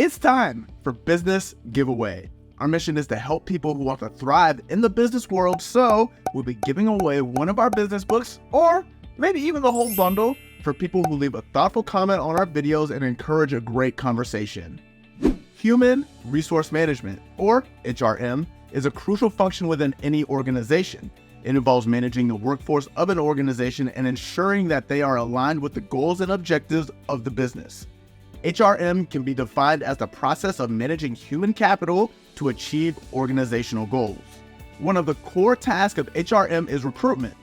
It's time for Business Giveaway. Our mission is to help people who want to thrive in the business world, so we'll be giving away one of our business books, or maybe even the whole bundle, for people who leave a thoughtful comment on our videos and encourage a great conversation. Human Resource Management, or HRM, is a crucial function within any organization. It involves managing the workforce of an organization and ensuring that they are aligned with the goals and objectives of the business. HRM can be defined as the process of managing human capital to achieve organizational goals. One of the core tasks of HRM is recruitment.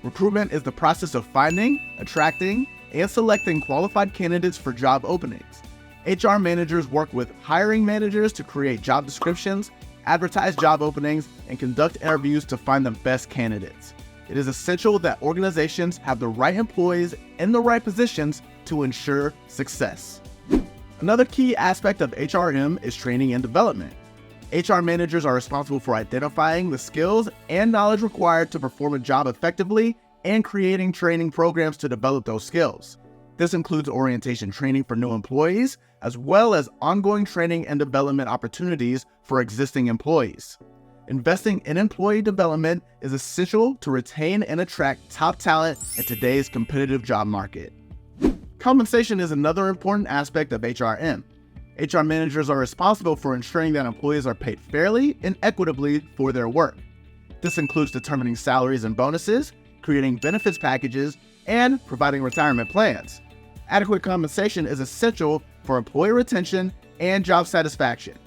Recruitment is the process of finding, attracting, and selecting qualified candidates for job openings. HR managers work with hiring managers to create job descriptions, advertise job openings, and conduct interviews to find the best candidates. It is essential that organizations have the right employees in the right positions to ensure success. Another key aspect of HRM is training and development. HR managers are responsible for identifying the skills and knowledge required to perform a job effectively and creating training programs to develop those skills. This includes orientation training for new employees, as well as ongoing training and development opportunities for existing employees. Investing in employee development is essential to retain and attract top talent in today's competitive job market. Compensation is another important aspect of HRM. HR managers are responsible for ensuring that employees are paid fairly and equitably for their work. This includes determining salaries and bonuses, creating benefits packages, and providing retirement plans. Adequate compensation is essential for employee retention and job satisfaction.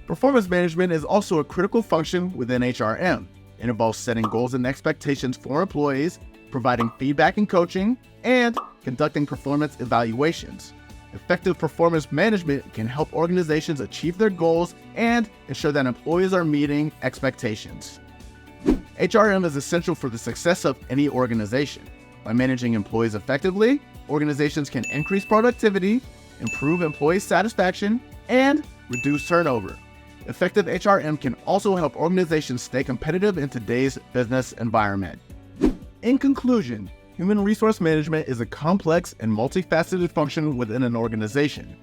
Performance management is also a critical function within HRM. It involves setting goals and expectations for employees, providing feedback and coaching, and conducting performance evaluations. Effective performance management can help organizations achieve their goals and ensure that employees are meeting expectations. HRM is essential for the success of any organization. By managing employees effectively, organizations can increase productivity, improve employee satisfaction, and reduce turnover. Effective HRM can also help organizations stay competitive in today's business environment. In conclusion, human resource management is a complex and multifaceted function within an organization.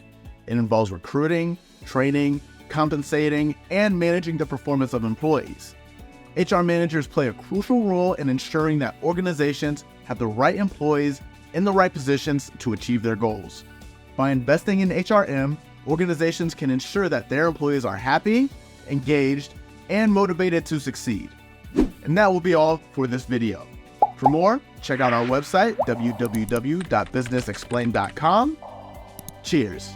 It involves recruiting, training, compensating, and managing the performance of employees. HR managers play a crucial role in ensuring that organizations have the right employees in the right positions to achieve their goals. By investing in HRM, organizations can ensure that their employees are happy, engaged, and motivated to succeed. And that will be all for this video. For more, check out our website, www.businessexplained.com. Cheers.